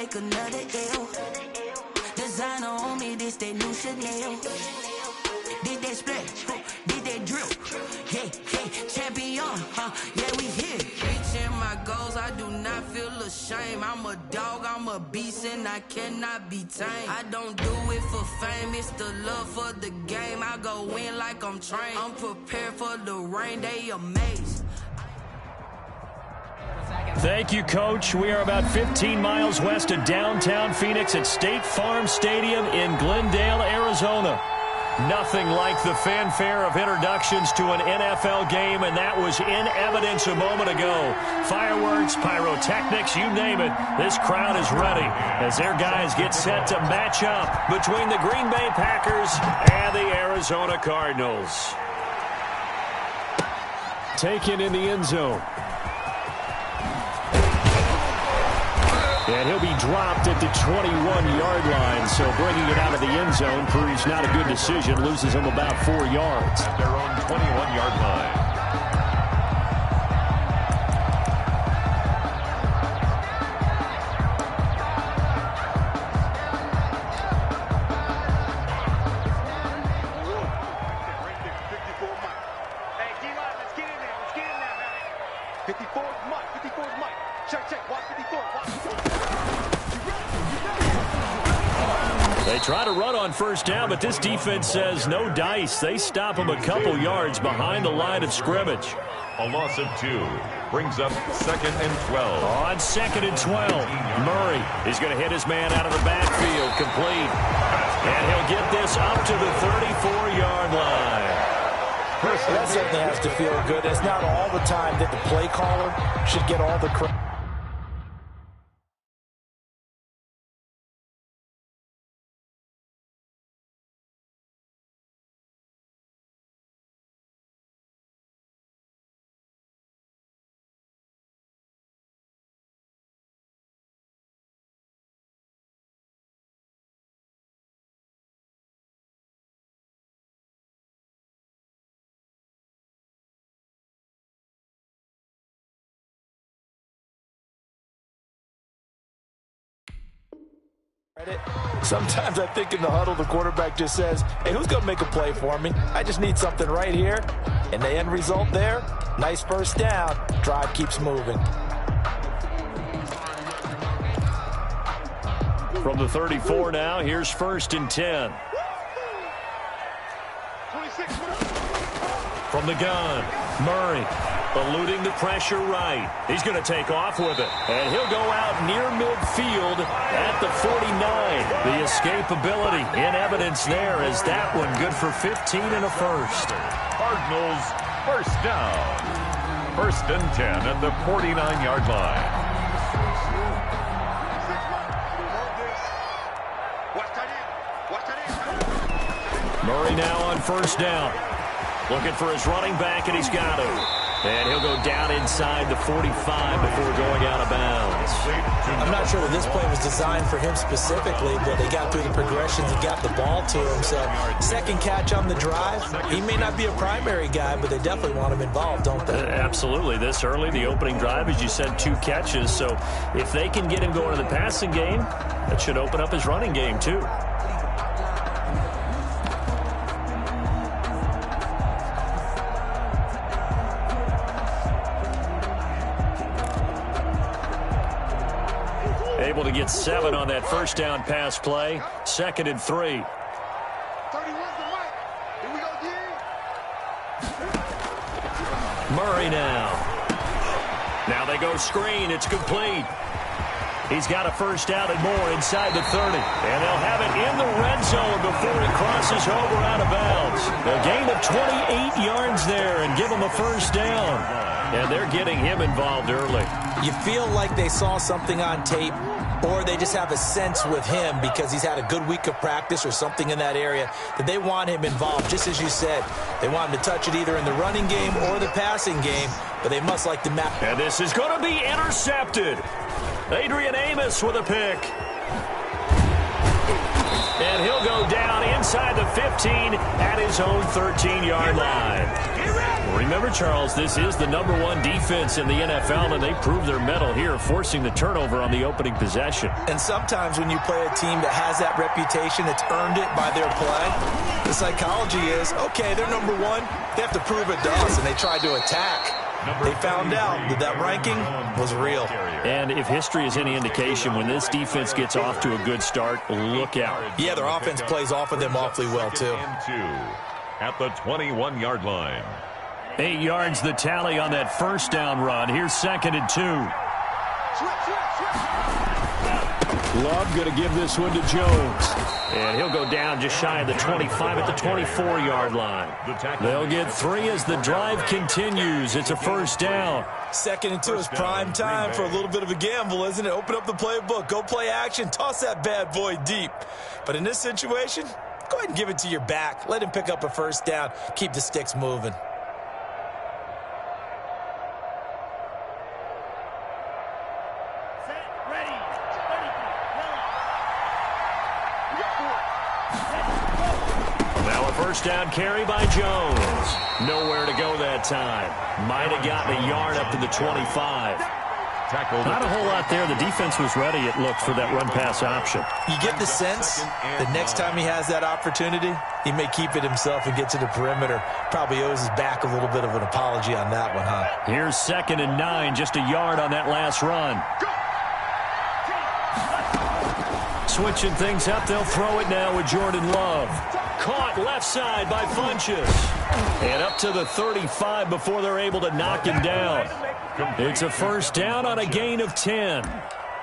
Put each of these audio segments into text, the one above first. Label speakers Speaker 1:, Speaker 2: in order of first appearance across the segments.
Speaker 1: take another L. Designer on me, this that new Chanel. Did that split, did that drip. Yeah, champion, yeah, we here. Reaching my goals, I do not feel ashamed. I'm a dog, I'm a beast, and I cannot be tamed. I don't do it for fame, it's the love for the game. I go in like I'm trained. I'm prepared for the rain, they amazed.
Speaker 2: Thank you, Coach. We are about 15 miles west of downtown Phoenix at State Farm Stadium in Glendale, Arizona. Nothing like the fanfare of introductions to an NFL game, and that was in evidence a moment ago. Fireworks, pyrotechnics, you name it. This crowd is ready as their guys get set to match up between the Green Bay Packers and the Arizona Cardinals. Taken in the end zone. And he'll be dropped at the 21-yard line, so bringing it out of the end zone proves not a good decision, loses him about 4 yards.
Speaker 3: At their own 21-yard line.
Speaker 4: Hey, D-line, let's get in there. Let's get in there, man. 54 is Mike. 54 is Mike. Check. Watch 54. Watch 54.
Speaker 2: They try to run on first down, but this defense says no dice. They stop him a couple yards behind the line of scrimmage.
Speaker 3: A loss of 2 brings up 2nd and 12.
Speaker 2: On 2nd and 12, Murray is going to hit his man out of the backfield, complete. And he'll get this up to the 34-yard line.
Speaker 5: That certainly has to feel good. It's not all the time that the play caller should get all the credit. Sometimes I think in the huddle, the quarterback just says, hey, who's going to make a play for me? I just need something right here. And the end result there, nice first down. Drive keeps moving.
Speaker 2: From the 34 now, here's 1st and 10.
Speaker 4: 26.
Speaker 2: From the gun, Murray eluding the pressure right. He's going to take off with it. And he'll go out near midfield at the 49. The escapability in evidence there as that one good for 15 and a first.
Speaker 3: Cardinals first down. 1st and 10 at the 49-yard line.
Speaker 2: Murray now on first down. Looking for his running back, and he's got him. And he'll go down inside the 45 before going out of bounds.
Speaker 5: I'm not sure that this play was designed for him specifically, but they got through the progressions and got the ball to him. So, second catch on the drive. He may not be a primary guy, but they definitely want him involved, don't they?
Speaker 2: Absolutely. This early, the opening drive, as you said, 2 catches. So, if they can get him going in the passing game, that should open up his running game, too. Able to get 7 on that first down pass play. 2nd and 3.
Speaker 4: 31's the mic. Here we go,
Speaker 2: Murray now. Now they go screen. It's complete. He's got a first down and more inside the 30. And they'll have it in the red zone before he crosses over out of bounds. A gain of 28 yards there and give him a first down. And they're getting him involved early.
Speaker 5: You feel like they saw something on tape, or they just have a sense with him because he's had a good week of practice or something in that area that they want him involved. Just as you said, they want him to touch it either in the running game or the passing game, but they must like the map.
Speaker 2: And this is going to be intercepted. Adrian Amos with a pick. And he'll go down inside the 15 at his own 13-yard line. Remember, Charles, this is the #1 defense in the NFL, and they proved their mettle here, forcing the turnover on the opening possession.
Speaker 5: And sometimes when you play a team that has that reputation, that's earned it by their play, the psychology is, okay, they're #1. They have to prove it to us, and they tried to attack. They found out that ranking was real.
Speaker 2: And if history is any indication, when this defense gets off to a good start, look out.
Speaker 5: Yeah, their offense plays off of them awfully well, too.
Speaker 3: At the 21-yard line.
Speaker 2: 8 yards the tally on that first down run. Here's 2nd and 2. Love going to give this one to Jones. And he'll go down just shy of the 25 at the 24-yard line. They'll get 3 as the drive continues. It's a first down.
Speaker 5: 2nd and 2 is prime time for a little bit of a gamble, isn't it? Open up the playbook. Go play action. Toss that bad boy deep. But in this situation, go ahead and give it to your back. Let him pick up a first down. Keep the sticks moving.
Speaker 2: First down carry by Jones. Nowhere to go that time. Might have gotten a yard up to the 25. Not a whole lot there. The defense was ready, it looked, for that run-pass option.
Speaker 5: You get the sense that next time he has that opportunity, he may keep it himself and get to the perimeter. Probably owes his back a little bit of an apology on that one, huh?
Speaker 2: Here's 2nd and 9, just a yard on that last run. Switching things up, they'll throw it now with Jordan Love. Caught left side by Funchess. And up to the 35 before they're able to knock him down. It's a first down on a gain of 10.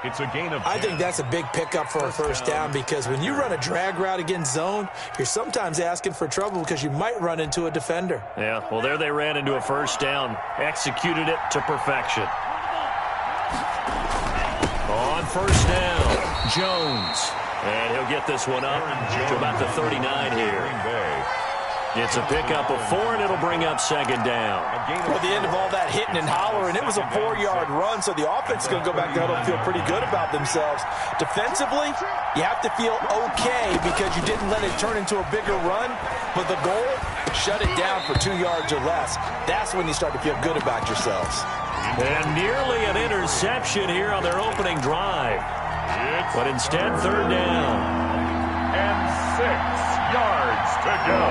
Speaker 3: It's a gain of 10.
Speaker 5: I think that's a big pickup for a first down, because when you run a drag route against zone, you're sometimes asking for trouble because you might run into a defender.
Speaker 2: Yeah, well, there they ran into a first down. Executed it to perfection. On first down, Jones. And he'll get this one up to about the 39 here. It's a pickup of 4, and it'll bring up 2nd down.
Speaker 5: Well, at the end of all that hitting and hollering, it was a 4-yard run, so the offense is going to go back there and feel pretty good about themselves. Defensively, you have to feel okay because you didn't let it turn into a bigger run, but the goal, shut it down for 2 yards or less. That's when you start to feel good about yourselves.
Speaker 2: And nearly an interception here on their opening drive. But instead, 3rd down.
Speaker 3: And 6 yards to go.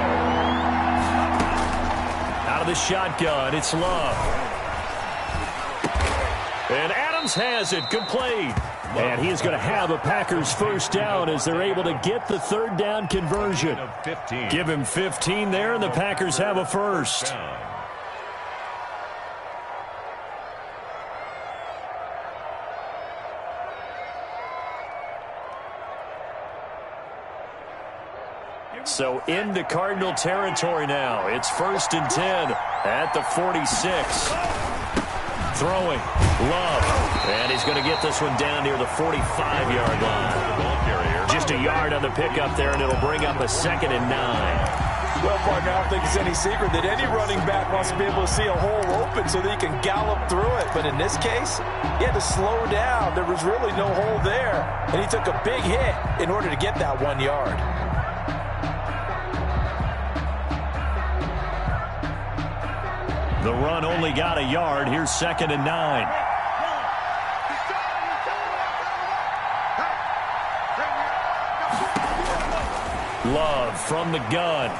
Speaker 2: Out of the shotgun, it's Love. And Adams has it, complete. And he is going to have a Packers first down as they're able to get the 3rd down conversion. Give him 15 there, and the Packers have a first. So into Cardinal territory now. It's 1st and 10 at the 46. Throwing, Love. And he's going to get this one down near the 45-yard line. Just a yard on the pickup there, and it'll bring up a 2nd and 9.
Speaker 5: Well, partner, I don't think it's any secret that any running back wants to be able to see a hole open so that he can gallop through it. But in this case, he had to slow down. There was really no hole there. And he took a big hit in order to get that 1 yard.
Speaker 2: The run only got a yard. Here's 2nd and 9. Love from the gun.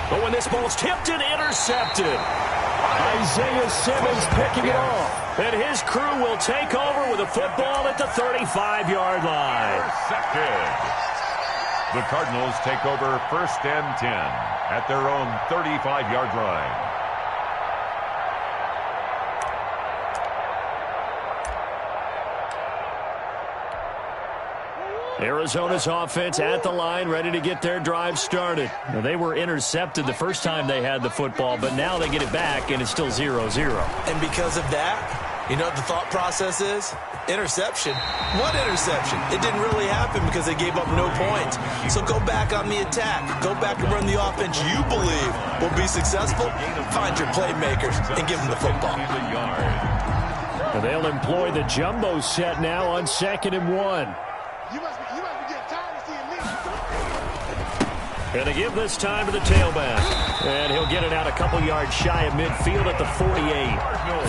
Speaker 2: But when this ball's tipped and intercepted. Isaiah Simmons picking it off. And his crew will take over with a football at the 35-yard line.
Speaker 3: Intercepted. The Cardinals take over 1st and 10 at their own 35-yard line.
Speaker 2: Arizona's offense at the line, ready to get their drive started. Now, they were intercepted the first time they had the football, but now they get it back, and it's still 0-0.
Speaker 5: And because of that, you know what the thought process is? Interception. What interception? It didn't really happen because they gave up no points. So go back on the attack. Go back and run the offense you believe will be successful. Find your playmakers and give them the football.
Speaker 2: And they'll employ the jumbo set now on 2nd and 1.
Speaker 4: You must be getting tired of seeing me.
Speaker 2: And they give this time to the tailback. And he'll get it out a couple yards shy of midfield at the 48.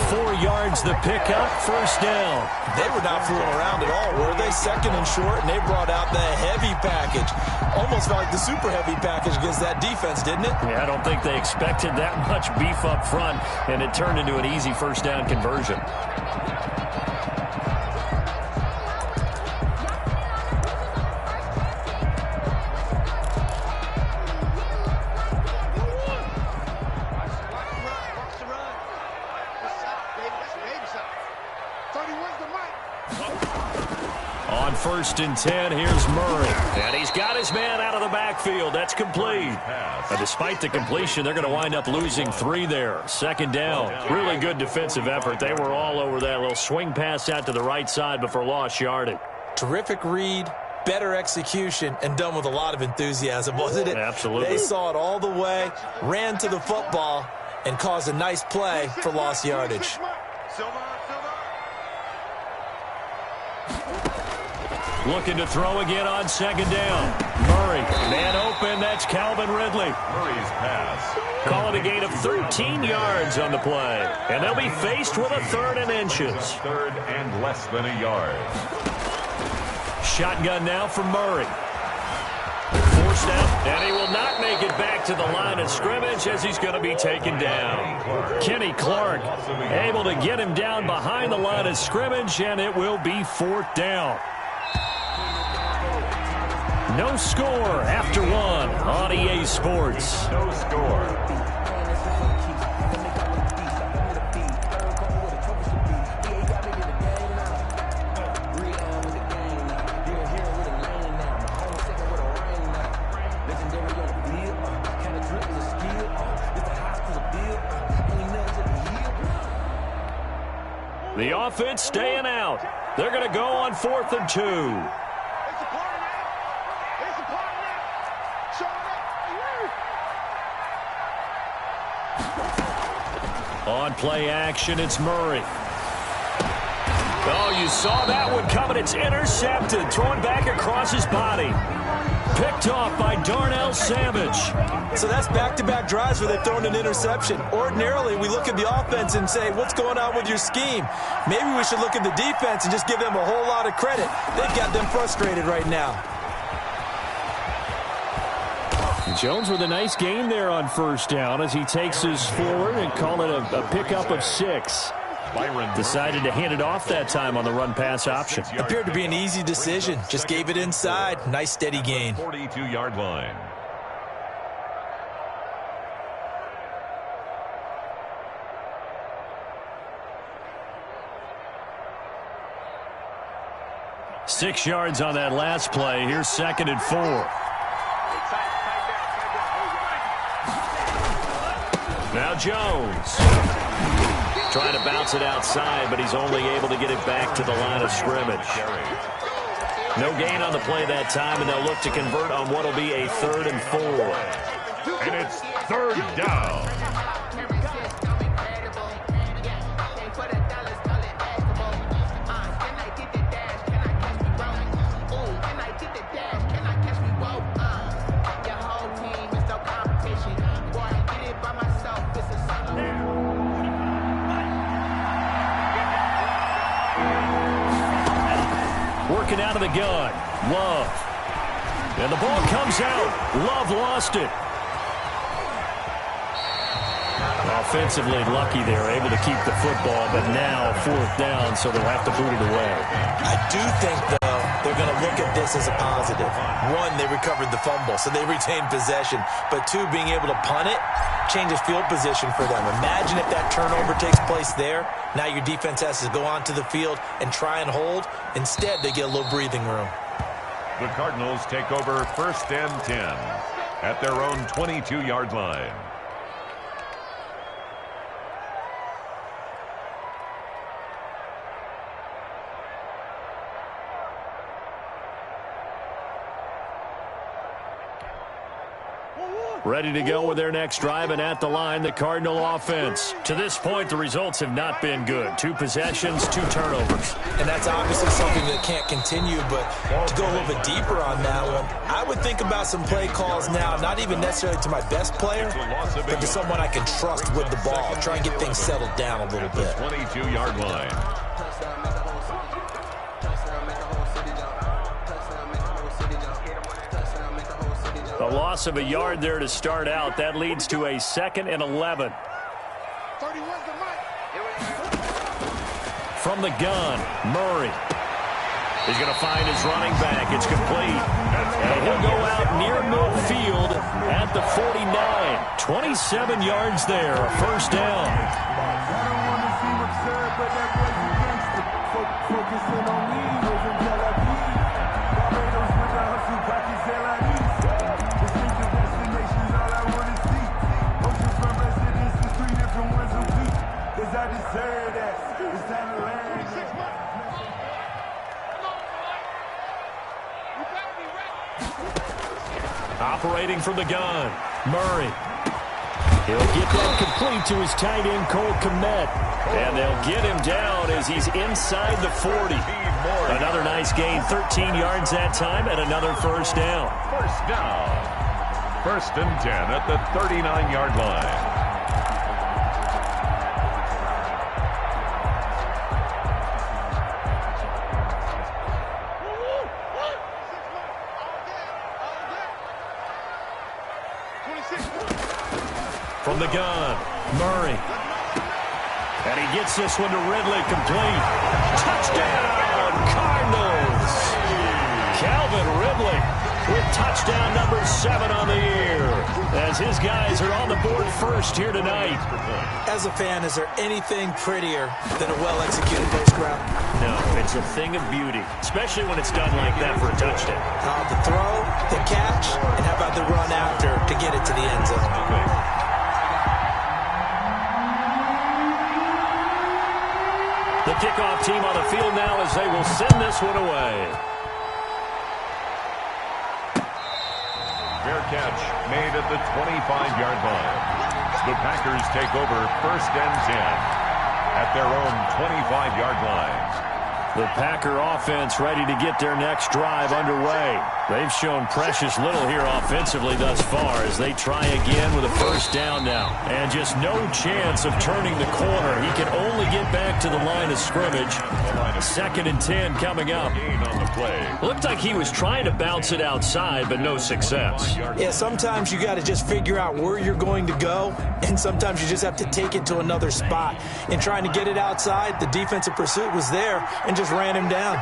Speaker 2: 4 yards the pickup, first down.
Speaker 5: They were not fooling around at all, were they? Second and short, and they brought out the heavy package. Almost felt like the super heavy package against that defense, didn't it?
Speaker 2: Yeah, I don't think they expected that much beef up front, and it turned into an easy first down conversion. On 1st and 10, here's Murray. And he's got his man out of the backfield. That's complete. But despite the completion, they're going to wind up losing 3 there. Second down. Really good defensive effort. They were all over that little swing pass out to the right side before lost yardage.
Speaker 5: Terrific read, better execution, and done with a lot of enthusiasm, wasn't it?
Speaker 2: Absolutely.
Speaker 5: They saw it all the way, ran to the football, and caused a nice play for lost yardage.
Speaker 2: Looking to throw again on second down. Murray, man open, that's Calvin Ridley.
Speaker 3: Murray's pass.
Speaker 2: Calling a gain of 13 yards on the play. And they'll be faced with a 3rd and inches.
Speaker 3: 3rd and less than a yard.
Speaker 2: Shotgun now for Murray. Forced out, and he will not make it back to the line of scrimmage as he's going to be taken down. Kenny Clark able to get him down behind the line of scrimmage, and it will be 4th down. No score after 1 on EA Sports.
Speaker 3: No score.
Speaker 2: The offense staying out. They're going to go on 4th and 2. On play action, it's Murray. Oh, you saw that one coming. It's intercepted. Thrown back across his body. Picked off by Darnell Savage.
Speaker 5: So that's back-to-back drives where they've thrown an interception. Ordinarily, we look at the offense and say, what's going on with your scheme? Maybe we should look at the defense and just give them a whole lot of credit. They've got them frustrated right now.
Speaker 2: Jones with a nice gain there on 1st down as he takes us forward and call it a pickup of 6. Decided to hand it off that time on the run-pass option.
Speaker 5: Appeared to be an easy decision. Just gave it inside. Nice steady gain.
Speaker 3: 42-yard line.
Speaker 2: Six yards on that last play. Here's 2nd and 4. Now Jones. Trying to bounce it outside, but he's only able to get it back to the line of scrimmage. No gain on the play that time, and they'll look to convert on what will be a 3rd and 4.
Speaker 3: And it's 3rd down.
Speaker 2: Working out of the gun. Love. And the ball comes out. Love lost it. Offensively lucky they're able to keep the football, but now 4th down, so they'll have to boot it away.
Speaker 5: I do think, though, they're going to look at this as a positive. 1, they recovered the fumble, so they retained possession. But 2, being able to punt it changes field position for them. Imagine if that turnover takes place there. Now your defense has to go onto the field and try and hold. Instead, they get a little breathing room.
Speaker 3: The Cardinals take over 1st and 10 at their own 22-yard line.
Speaker 2: ready to go with their next drive, and at the line, the Cardinal offense. To this point, the results have not been good. 2 possessions, 2 turnovers.
Speaker 5: And that's obviously something that can't continue, but to go a little bit deeper on that one, I would think about some play calls now, not even necessarily to my best player, but to someone I can trust with the ball. Try and get things settled down a little bit.
Speaker 3: 22-yard line.
Speaker 2: A loss of a yard there to start out. That leads to a 2nd and 11. From the gun, Murray. He's going to find his running back. It's complete. And he'll go out near midfield at the 49. 27 yards there, a first down. Operating from the gun, Murray. He'll get that complete to his tight end, Cole Kmet. And they'll get him down as he's inside the 40. Another nice gain, 13 yards that time, and another first down.
Speaker 3: First down. 1st and 10 at the 39-yard line.
Speaker 2: From the gun, Murray. And he gets this one to Ridley, complete. Touchdown, Cardinals! Calvin Ridley with touchdown number 7 on the year, as his guys are on the board first here tonight.
Speaker 5: As a fan, is there anything prettier than a well-executed post route?
Speaker 2: No, it's a thing of beauty, especially when it's done like that for a touchdown.
Speaker 5: The throw, the catch, and how about the run after to get it to the end zone?
Speaker 2: The kickoff team on the field now as they will send this one away.
Speaker 3: Fair catch made at the 25-yard line. The Packers take over 1st and 10 at their own 25-yard line.
Speaker 2: The Packer offense ready to get their next drive underway. They've shown precious little here offensively thus far as they try again with a first down now. And just no chance of turning the corner. He can only get back to the line of scrimmage. 2nd and 10 coming up. Looked like he was trying to bounce it outside, but no success.
Speaker 5: Yeah, sometimes you got to just figure out where you're going to go, and sometimes you just have to take it to another spot. In trying to get it outside, the defensive pursuit was there and just ran him down.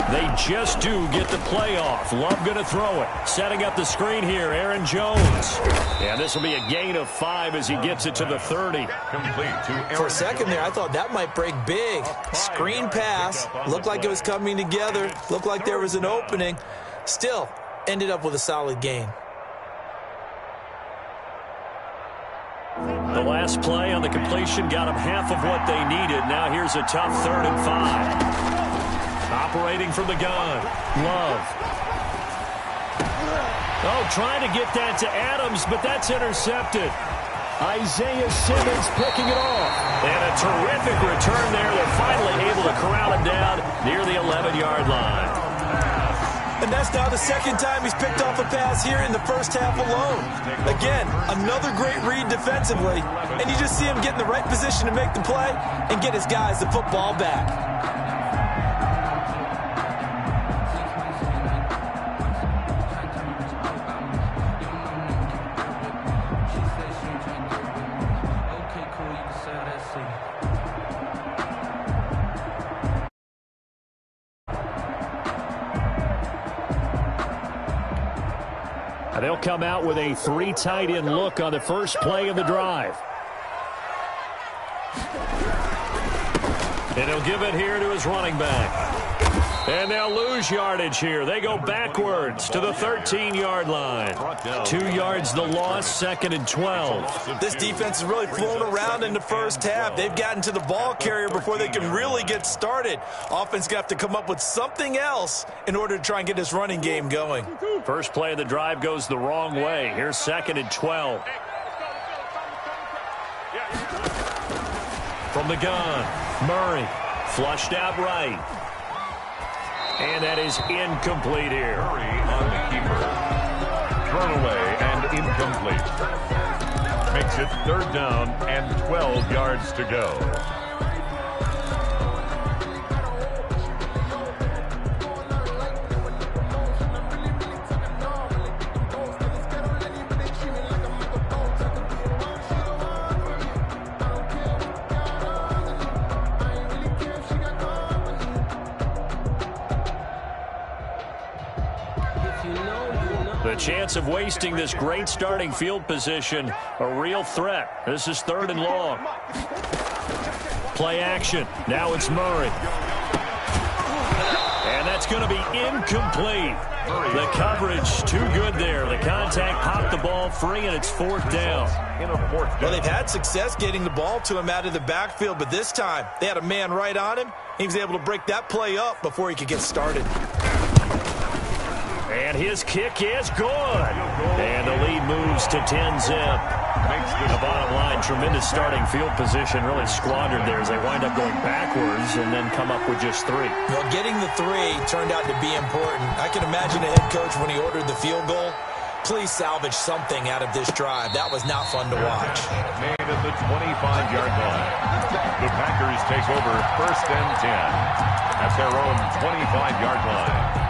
Speaker 2: They just do get the play off. Love going to throw it. Setting up the screen here, Aaron Jones. And this will be a gain of 5 as he gets it to the 30.
Speaker 3: Complete to Aaron.
Speaker 5: For a second there, I thought that might break big. Screen pass. Looked like it was coming together. Looked like there was an opening. Still, ended up with a solid gain.
Speaker 2: The last play on the completion got them half of what they needed. Now here's a tough 3rd and 5. Operating from the gun, Love. Oh, trying to get that to Adams, but that's intercepted. Isaiah Simmons picking it off. And a terrific return there. They're finally able to corral him down near the 11-yard line.
Speaker 5: And that's now the 2nd time he's picked off a pass here in the first half alone. Again, another great read defensively. And you just see him get in the right position to make the play and get his guys the football back.
Speaker 2: They'll come out with a 3 tight end look on the first play of the drive. And he'll give it here to his running back. And they'll lose yardage here. They go backwards to the 13-yard line. 2 yards the loss, 2nd and 12.
Speaker 5: This defense is really flown around in the first half. They've gotten to the ball carrier before they can really get started. Offense got to come up with something else in order to try and get this running game going.
Speaker 2: First play of the drive goes the wrong way. Here's 2nd and 12. From the gun, Murray flushed out right. And that is incomplete here.
Speaker 3: Murray on the keeper. Thrown away and incomplete. Makes it 3rd down and 12 yards to go.
Speaker 2: The chance of wasting this great starting field position, a real threat. This is 3rd and long. Play action. Now it's Murray. And that's going to be incomplete. The coverage too good there. The contact popped the ball free, and it's 4th down.
Speaker 5: Well, they've had success getting the ball to him out of the backfield, but this time they had a man right on him. He was able to break that play up before he could get started.
Speaker 2: And his kick is good. And the lead moves to 10-zip. The bottom line, tremendous starting field position, really squandered there as they wind up going backwards and then come up with just 3.
Speaker 5: Well, getting the 3 turned out to be important. I can imagine the head coach when he ordered the field goal. Please salvage something out of this drive. That was not fun to watch.
Speaker 3: Made at the 25-yard line. The Packers take over 1st and 10 at their own 25-yard line.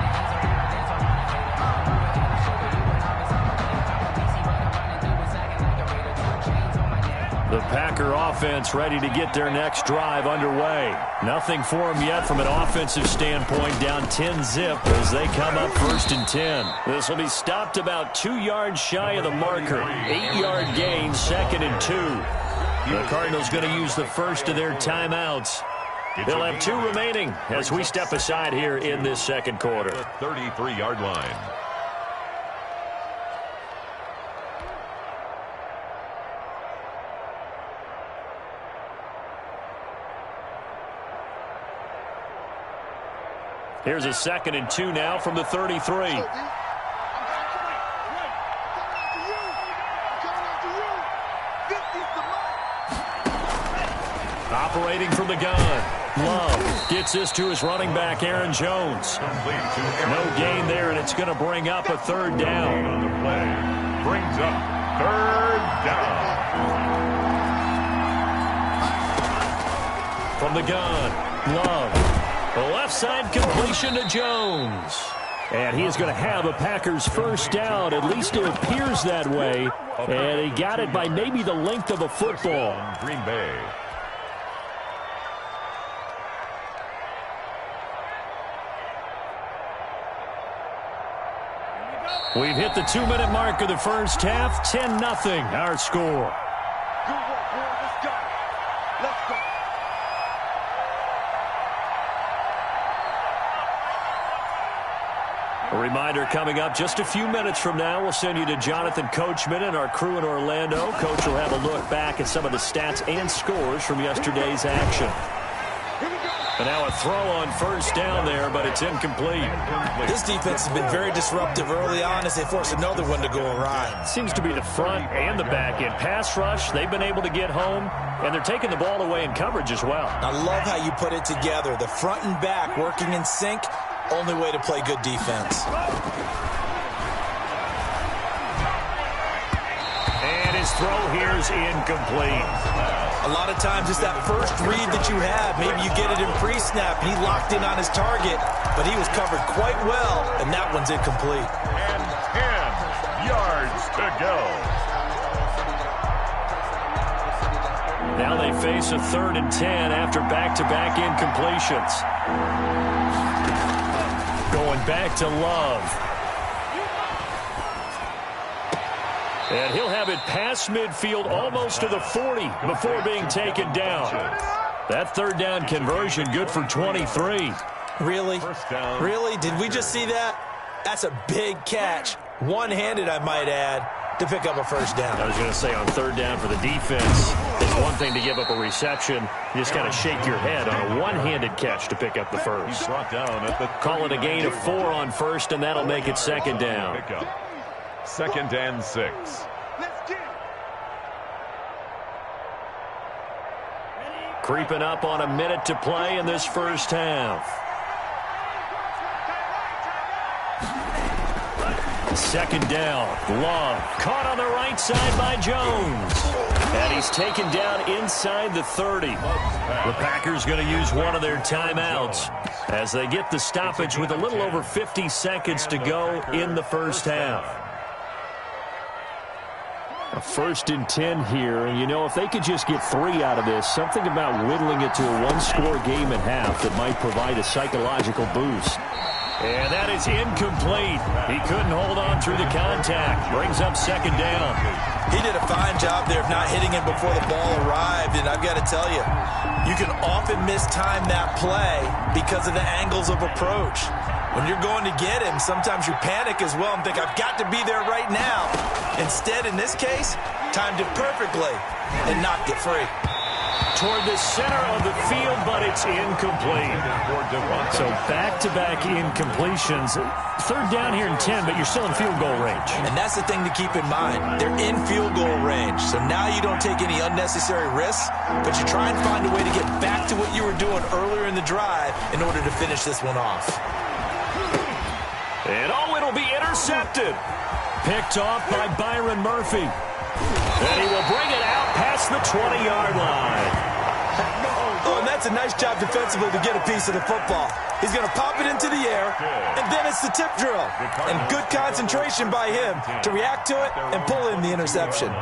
Speaker 2: The Packer offense ready to get their next drive underway. Nothing for them yet from an offensive standpoint, down 10-zip as they come up 1st and 10. This will be stopped about 2 yards shy of the marker. 8-yard gain, 2nd and 2. The Cardinals going to use the first of their timeouts. They'll have 2 remaining as we step aside here in this 2nd quarter.
Speaker 3: 33-yard line.
Speaker 2: Here's a 2nd and 2 now from the 33. Operating from the gun. Love gets this to his running back, Aaron Jones. No gain there, and it's going to bring up a 3rd down.
Speaker 3: On the play. Brings up 3rd down.
Speaker 2: From the gun, Love. The left side completion to Jones. And he is going to have a Packers 1st down. At least it appears that way. And he got it by maybe the length of a football.
Speaker 3: Green Bay.
Speaker 2: We've hit the 2-minute mark of the first half. 10-0 our score.
Speaker 4: Good work, boys. Let's go. Let's go.
Speaker 2: A reminder coming up just a few minutes from now. We'll send you to Jonathan Coachman and our crew in Orlando. Coach will have a look back at some of the stats and scores from yesterday's action. And now a throw on 1st down there, but it's incomplete.
Speaker 5: This defense has been very disruptive early on as they force another one to go awry.
Speaker 2: Seems to be the front and the back end. Pass rush, they've been able to get home, and they're taking the ball away in coverage as well.
Speaker 5: I love how you put it together. The front and back working in sync. Only way to play good defense.
Speaker 2: And his throw here is incomplete.
Speaker 5: A lot of times it's that first read that you have. Maybe you get it in pre-snap. He locked in on his target, but he was covered quite well, and that one's incomplete.
Speaker 3: And 10 yards to go.
Speaker 2: Now they face a 3rd and 10 after back-to-back incompletions. Going back to Love. And he'll have it past midfield almost to the 40 before being taken down. That 3rd down conversion good for 23.
Speaker 5: Really?
Speaker 3: First down.
Speaker 5: Really? Did we just see that? That's a big catch. One-handed, I might add, to pick up a first down.
Speaker 2: I was going to say, on third down for the defense, it's one thing to give up a reception. You just kind of shake your head on a one-handed catch to pick up the first.
Speaker 3: He's brought down at the
Speaker 2: Call it a gain of 4 on first, and that'll make it second down.
Speaker 3: Second and 6.
Speaker 4: Let's get it.
Speaker 2: Creeping up on a minute to play in this first half. Second down. Love. Caught on the right side by Jones. And he's taken down inside the 30. The Packers going to use one of their timeouts as they get the stoppage with a little over 50 seconds to go in the first half. A 1st and 10 here, and you know, if they could just get 3 out of this, something about whittling it to a one-score game at half that might provide a psychological boost. And that is incomplete. He couldn't hold on through the contact. Brings up second down.
Speaker 5: He did a fine job there of not hitting it before the ball arrived, and I've got to tell you, you can often mistime that play because of the angles of approach. When you're going to get him, sometimes you panic as well and think, I've got to be there right now. Instead, in this case, timed it perfectly and knocked it free.
Speaker 2: Toward the center of the field, but it's incomplete. So back-to-back incompletions. Third down here in 10, but you're still in field goal range.
Speaker 5: And that's the thing to keep in mind. They're in field goal range. So now you don't take any unnecessary risks, but you try and find a way to get back to what you were doing earlier in the drive in order to finish this one off.
Speaker 2: And it'll be intercepted. Picked off by Byron Murphy. And he will bring it out past the 20-yard line.
Speaker 5: Oh, and that's a nice job defensively to get a piece of the football. He's going to pop it into the air, and then it's the tip drill. And good concentration by him to react to it and pull in the interception.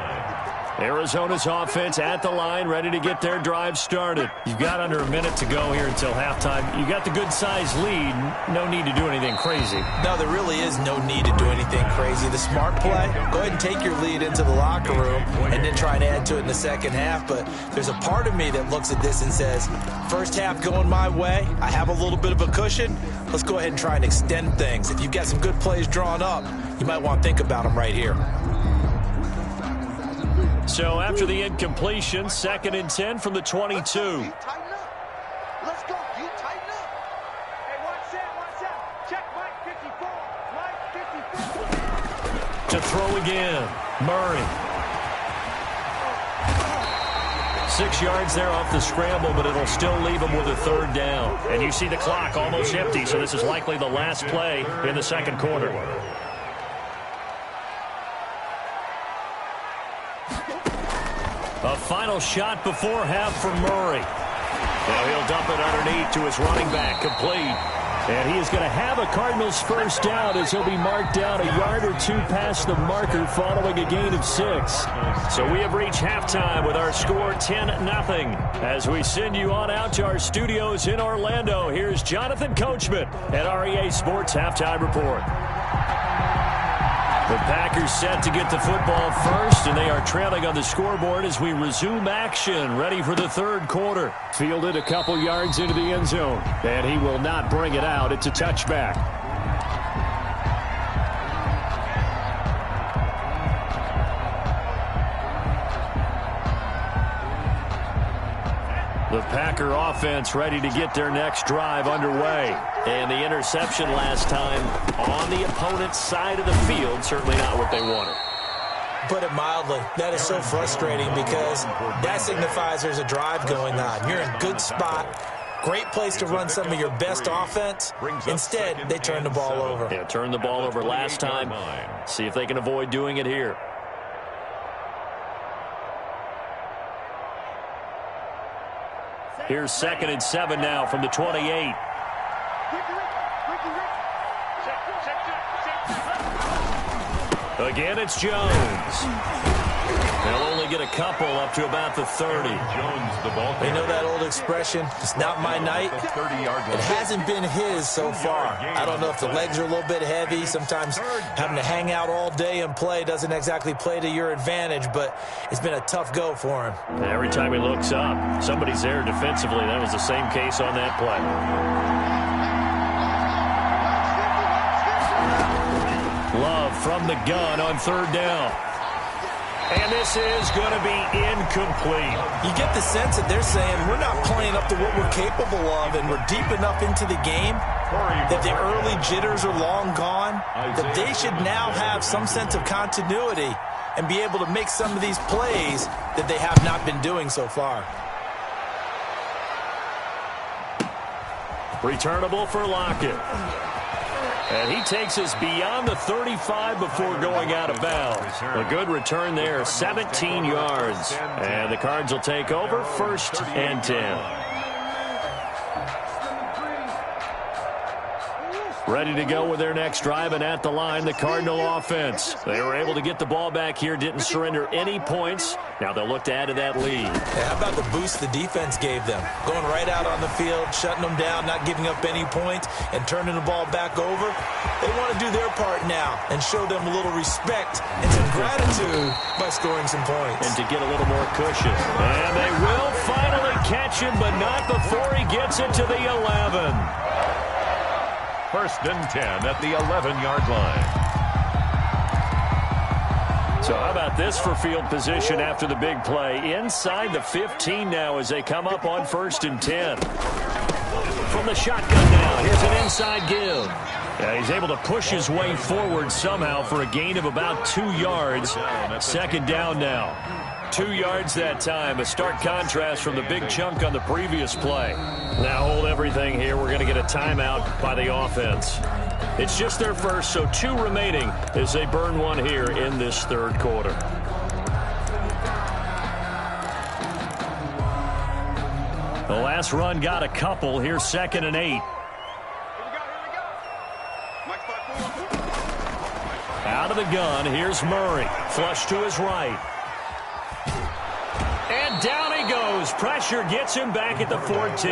Speaker 2: Arizona's offense at the line, ready to get their drive started. You've got under a minute to go here until halftime. You got the good-sized lead. No need to do anything crazy.
Speaker 5: No, there really is no need to do anything crazy. The smart play, go ahead and take your lead into the locker room and then try and add to it in the second half. But there's a part of me that looks at this and says, first half going my way, I have a little bit of a cushion. Let's go ahead and try and extend things. If you've got some good plays drawn up, you might want to think about them right here.
Speaker 2: So after the incompletion, 2nd and 10 from the 22.
Speaker 4: Let's go. You tighten up. Hey, watch out. Check Mike 54. Mike 54.
Speaker 2: To throw again. Murray. 6 yards there off the scramble, but it'll still leave him with a third down. And you see the clock almost empty, so this is likely the last play in the second quarter. A final shot before half from Murray. Now he'll dump it underneath to his running back, complete. And he is going to have a Cardinals first down as he'll be marked down a yard or two past the marker following a gain of 6. So we have reached halftime with our score 10-0. As we send you on out to our studios in Orlando, here's Jonathan Coachman at REA Sports Halftime Report. The Packers set to get the football first, and they are trailing on the scoreboard as we resume action, ready for the third quarter. Fielded a couple yards into the end zone, and he will not bring it out. It's a touchback. The Packer offense ready to get their next drive underway. And the interception last time on the opponent's side of the field, certainly not what they wanted.
Speaker 5: Put it mildly, that is so frustrating because that signifies there's a drive going on. You're in a good spot, great place to run some of your best offense. Instead, they turn the ball over.
Speaker 2: Yeah, turned the ball over last time. See if they can avoid doing it here. Here's 2nd and 7 now from the 28. Again, it's Jones. They'll only get a couple up to about the 30.
Speaker 5: You know that old expression, it's not my night? It hasn't been his so far. I don't know if the legs are a little bit heavy. Sometimes having to hang out all day and play doesn't exactly play to your advantage, but it's been a tough go for him.
Speaker 2: Every time he looks up, somebody's there defensively. That was the same case on that play. from the gun on third down. And this is going to be incomplete.
Speaker 5: You get the sense that they're saying we're not playing up to what we're capable of, and we're deep enough into the game that the early jitters are long gone, that they should now have some sense of continuity and be able to make some of these plays that they have not been doing so far.
Speaker 2: Returnable for Lockett. And he takes us beyond the 35 before going out of bounds. A good return there, 17 yards. And the Cards will take over, 1st and 10. Ready to go with their next drive, and at the line, the Cardinal offense. They were able to get the ball back here, didn't surrender any points. Now they'll look to add to that lead.
Speaker 5: Yeah, how about the boost the defense gave them? Going right out on the field, shutting them down, not giving up any points, and turning the ball back over. They want to do their part now and show them a little respect and some gratitude by scoring some points.
Speaker 2: And to get a little more cushion. And they will finally catch him, but not before he gets it to the 11.
Speaker 3: 1st and 10 at the 11-yard line.
Speaker 2: So how about this for field position after the big play? Inside the 15 now as they come up on 1st and 10. From the shotgun now, here's an inside give. Yeah, he's able to push his way forward somehow for a gain of about 2 yards. 2nd down now. 2 yards that time, a stark contrast from the big chunk on the previous play. Now hold everything here. We're going to get a timeout by the offense. It's just their first, so 2 remaining as they burn one here in this 3rd quarter. The last run got a couple. Here's 2nd and 8. Out of the gun, here's Murray. Flush to his right. And down he goes. Pressure gets him back at the 14.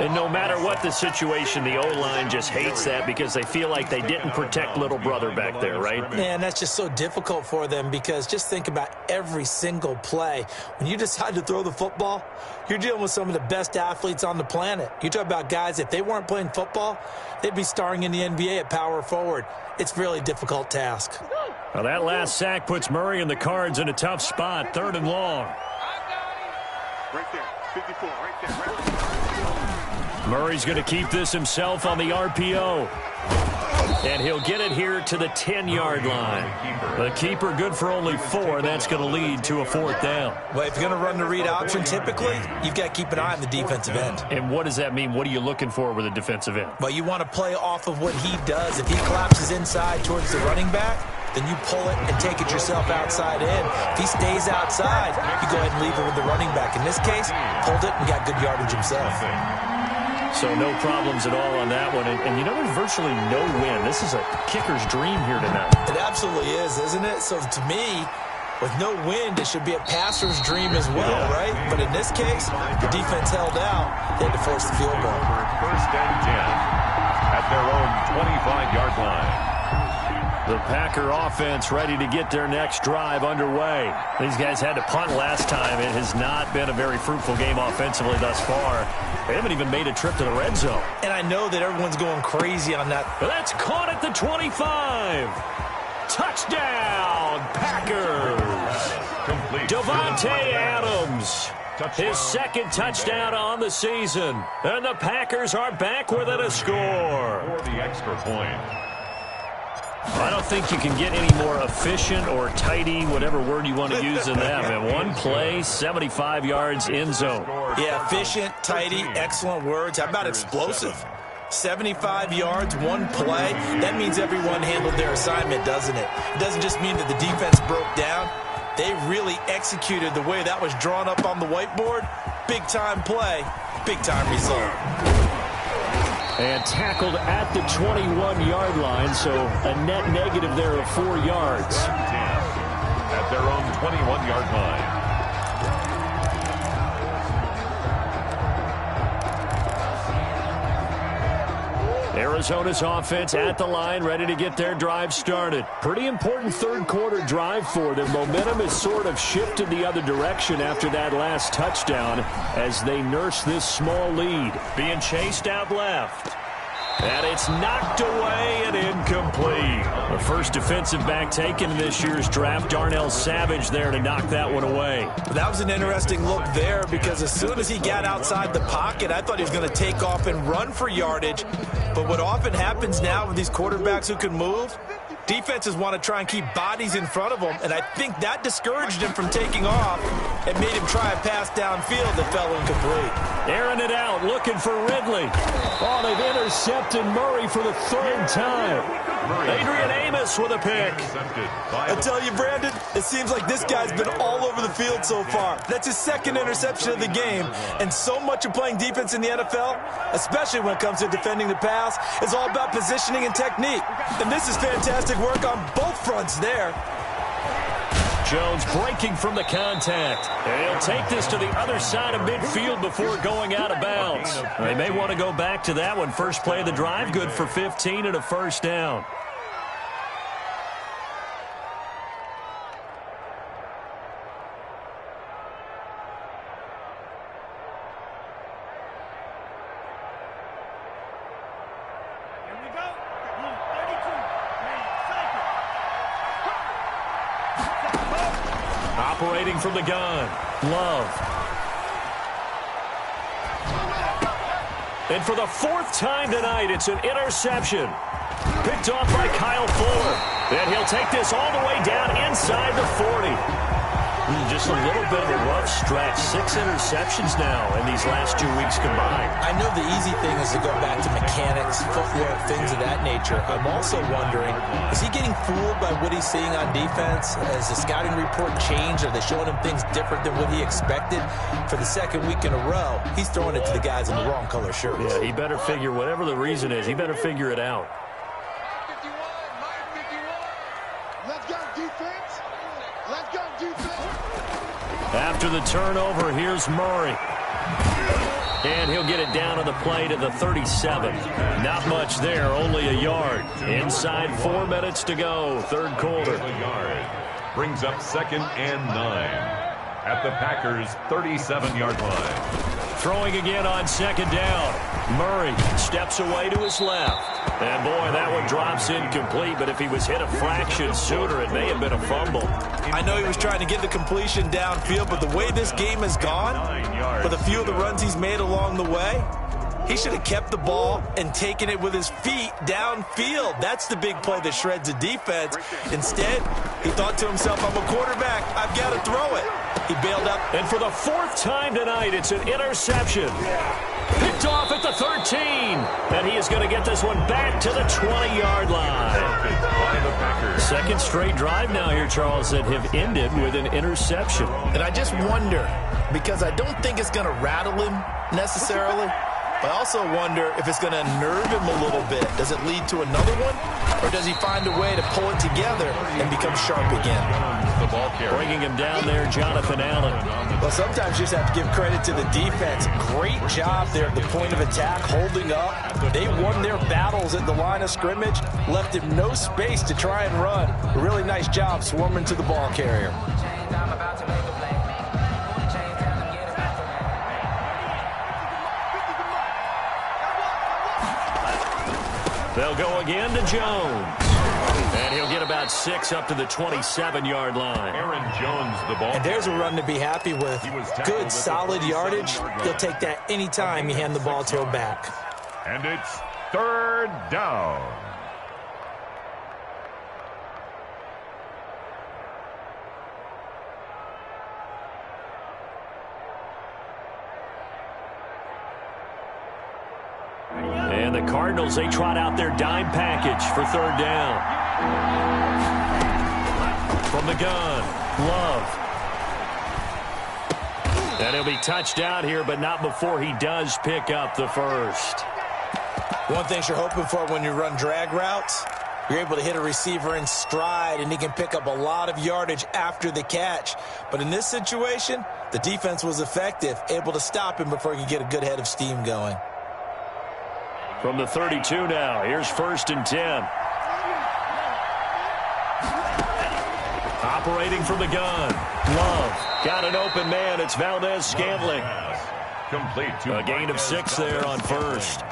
Speaker 2: And no matter what the situation, the O-line just hates that because they feel like they didn't protect little brother back there, right?
Speaker 5: Man, that's just so difficult for them because just think about every single play. When you decide to throw the football, you're dealing with some of the best athletes on the planet. You talk about guys, if they weren't playing football, they'd be starring in the NBA at power forward. It's a really difficult task.
Speaker 2: Now that last sack puts Murray and the Cards in a tough spot, 3rd and long.
Speaker 4: Right there, 54, right there.
Speaker 2: Murray's going to keep this himself on the RPO. And he'll get it here to the 10-yard line. The keeper good for only 4, and that's going to lead to a 4th down.
Speaker 5: Well, if you're going to run the read option, typically, you've got to keep an eye on the defensive end.
Speaker 2: And what does that mean? What are you looking for with a defensive end?
Speaker 5: Well, you want to play off of what he does. If he collapses inside towards the running back, then you pull it and take it yourself outside in. If he stays outside, you go ahead and leave it with the running back. In this case, pulled it and got good yardage himself.
Speaker 2: So no problems at all on that one. And you know, there's virtually no win. This is a kicker's dream here tonight.
Speaker 5: It absolutely is, isn't it? So to me, with no wind, it should be a passer's dream as well, right? But in this case, the defense held out. They had to force the field goal.
Speaker 3: 1st and 10 at their own 25-yard line.
Speaker 2: The Packer offense ready to get their next drive underway. These guys had to punt last time. It has not been a very fruitful game offensively thus far. They haven't even made a trip to the red zone.
Speaker 5: And I know that everyone's going crazy on that.
Speaker 2: But that's caught at the 25. Touchdown, Packers. Devontae Adams. His 2nd touchdown on the season. And the Packers are back within a score.
Speaker 3: For the extra point.
Speaker 2: I don't think you can get any more efficient or tidy, whatever word you want to use in that. Man, one play, 75 yards, end zone.
Speaker 5: Yeah, efficient, tidy, excellent words. How about explosive? 75 yards, one play. That means everyone handled their assignment, doesn't it? It doesn't just mean that the defense broke down. They really executed the way that was drawn up on the whiteboard. Big-time play, big-time result.
Speaker 2: And tackled at the 21-yard line, so a net negative there of 4 yards.
Speaker 3: At their own 21-yard line.
Speaker 2: Arizona's offense at the line, ready to get their drive started. Pretty important 3rd quarter drive for them. Momentum has sort of shifted the other direction after that last touchdown as they nurse this small lead. Being chased out left. And it's knocked away and incomplete. The first defensive back taken in this year's draft, Darnell Savage there to knock that one away.
Speaker 5: That was an interesting look there because as soon as he got outside the pocket, I thought he was going to take off and run for yardage. But what often happens now with these quarterbacks who can move, defenses want to try and keep bodies in front of them, and I think that discouraged him from taking off and made him try a pass downfield that fell incomplete.
Speaker 2: Airing it out, looking for Ridley. Oh, they've intercepted Murray for the third time. Adrian Amos with a pick.
Speaker 5: I tell you, Brandon, it seems like this guy's been all over the field so far. That's his second interception of the game, and so much of playing defense in the NFL, especially when it comes to defending the pass, is all about positioning and technique. And this is fantastic work on both fronts there.
Speaker 2: Jones breaking from the contact. And he'll take this to the other side of midfield before going out of bounds. They may want to go back to that one. First play of the drive, good for 15 and a first down. Operating from the gun, Love. And for the fourth time tonight, it's an interception. Picked off by Kyle Fuller. And he'll take this all the way down inside the 40. Just a little bit of a rough stretch. 6 interceptions now in these last 2 weeks combined.
Speaker 5: I know the easy thing is to go back to mechanics, footwork, things of that nature. I'm also wondering, is he getting fooled by what he's seeing on defense? Has the scouting report changed? Are they showing him things different than what he expected? For the second week in a row, he's throwing it to the guys in the wrong color shirts.
Speaker 2: Yeah, he better figure, whatever the reason is, he better figure it out.
Speaker 4: Let's go, defense. Let's go, defense.
Speaker 2: After the turnover, here's Murray. And he'll get it down on the play to the 37. Not much there, only a yard. Inside 4 minutes to go, third quarter.
Speaker 3: Brings up 2nd and 9 at the Packers' 37-yard line.
Speaker 2: Throwing again on 2nd down. Murray steps away to his left. And, boy, that one drops incomplete, but if he was hit a fraction sooner, it may have been a fumble.
Speaker 5: I know he was trying to get the completion downfield, but the way this game has gone, with a few of the runs he's made along the way, he should have kept the ball and taken it with his feet downfield. That's the big play that shreds the defense. Instead, he thought to himself, I'm a quarterback. I've got to throw it. He bailed out.
Speaker 2: And for the 4th time tonight, it's an interception. Picked off at the 13. And he is going to get this one back to the 20-yard line. Second straight drive now here, Charles, that have ended with an interception.
Speaker 5: And I just wonder, because I don't think it's going to rattle him necessarily, but I also wonder if it's going to unnerve him a little bit. Does it lead to another one? Or does he find a way to pull it together and become sharp again?
Speaker 3: The ball carrier.
Speaker 2: Bringing him down there, Jonathan Allen.
Speaker 5: Well, sometimes you just have to give credit to the defense. Great job there at the point of attack, holding up. They won their battles at the line of scrimmage, left him no space to try and run. A really nice job swarming to the ball carrier.
Speaker 2: They'll go again to Jones. And he'll get about 6 up to the 27-yard line.
Speaker 3: Aaron Jones, the ball.
Speaker 5: And there's a run to be happy with. Good, solid yardage. He'll take that anytime you hand the ball to him back.
Speaker 3: And it's 3rd down.
Speaker 2: And the Cardinals, they trot out their dime package for 3rd down. From the gun, Love. And he'll be touched out here, but not before he does pick up the first.
Speaker 5: One thing you're hoping for when you run drag routes, you're able to hit a receiver in stride, and he can pick up a lot of yardage after the catch. But in this situation, the defense was effective, able to stop him before he could get a good head of steam going.
Speaker 2: From the 32 now, here's 1st and 10. Operating from the gun, Love. Got an open man, it's Valdez-Scantling.
Speaker 3: Complete to
Speaker 2: A gain of 6 there on 1st.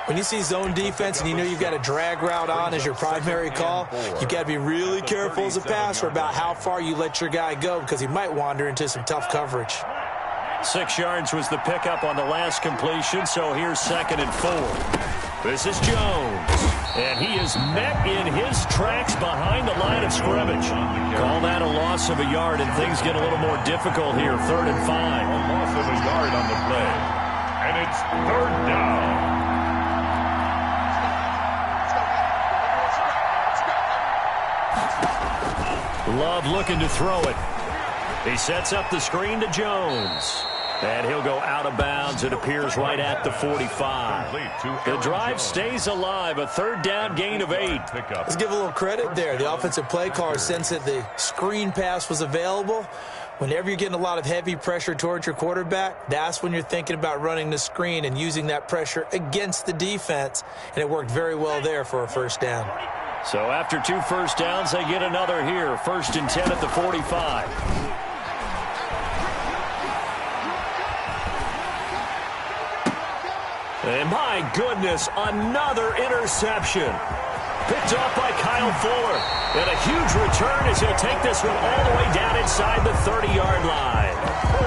Speaker 5: When you see zone defense and you know you've got a drag route on as your primary call, you've got to be really careful as a passer about how far you let your guy go because he might wander into some tough coverage.
Speaker 2: 6 yards was the pickup on the last completion, so here's 2nd and 4. This is Jones, and he is met in his tracks behind the line of scrimmage. Call that a loss of a yard, and things get a little more difficult here. 3rd and 5.
Speaker 3: A loss of a yard on the play, and it's 3rd down.
Speaker 2: Love looking to throw it. He sets up the screen to Jones. And he'll go out of bounds. It appears right at the 45. The drive stays alive. A 3rd down gain of 8.
Speaker 5: Let's give a little credit there. The offensive play caller sensed that the screen pass was available. Whenever you're getting a lot of heavy pressure towards your quarterback, that's when you're thinking about running the screen and using that pressure against the defense. And it worked very well there for a 1st down.
Speaker 2: So after 2 first downs, they get another here. 1st and 10 at the 45. And my goodness, another interception. Picked off by Kyle Fuller. And a huge return as he'll take this one all the way down inside the 30-yard line.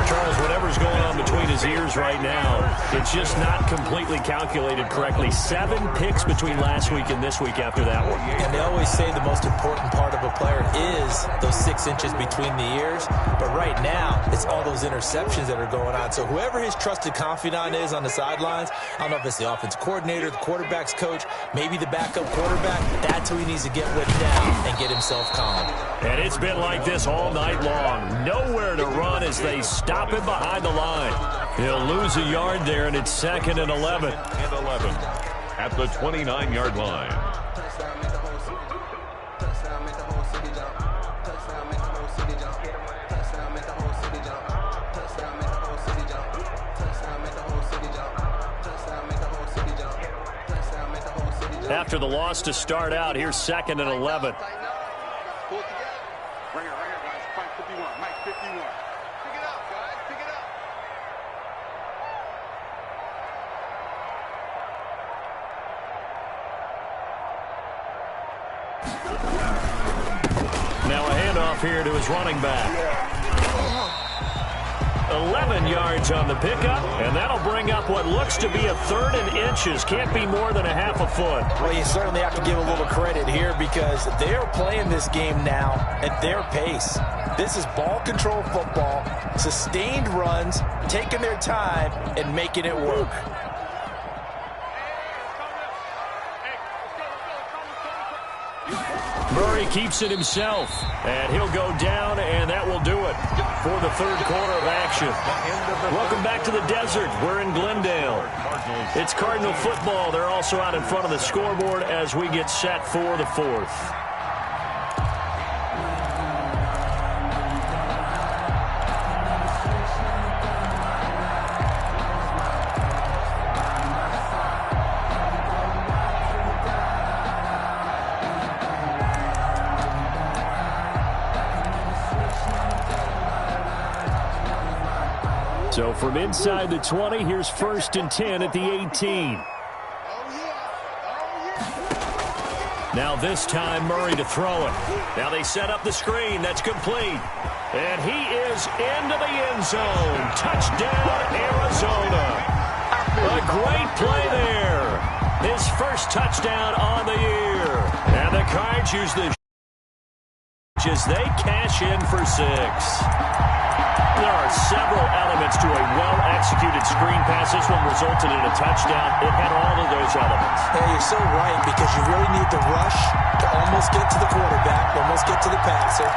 Speaker 2: Charles, whatever's going on between his ears right now, it's just not completely calculated correctly. 7 picks between last week and this week after that one.
Speaker 5: And they always say the most important part of a player is those 6 inches between the ears. But right now, it's all those interceptions that are going on. So whoever his trusted confidant is on the sidelines, I don't know if it's the offensive coordinator, the quarterback's coach, maybe the backup quarterback, that's who he needs to get with now and get himself calm.
Speaker 2: And it's been like this all night long. Nowhere to run as they stop him behind the line. He'll lose a yard there, and it's 2nd and 11.
Speaker 3: And 11 at the 29-yard line.
Speaker 2: After the loss to start out, here's 2nd and 11. Now a handoff here to his running back. 11 yards on the pickup, and that'll bring up what looks to be a 3rd and inches. Can't be more than a half a foot.
Speaker 5: Well, you certainly have to give a little credit here because they're playing this game now at their pace. This is ball control football, sustained runs, taking their time, and making it work.
Speaker 2: Murray keeps it himself, and he'll go down, and that will do it for the 3rd quarter of action. Welcome back to the desert. We're in Glendale. It's Cardinal football. They're also out in front of the scoreboard as we get set for the 4th. So from inside the 20, here's 1st and 10 at the 18. Now this time, Murray to throw it. Now they set up the screen. That's complete. And he is into the end zone. Touchdown, Arizona. A great play there. His first touchdown on the year. And the Cards use the as they cash in for 6. There are several elements to a well-executed screen pass. This one resulted in a touchdown. It had all of those elements.
Speaker 5: Yeah, you're so right because you really need the rush to almost get to the quarterback, almost get to the passer.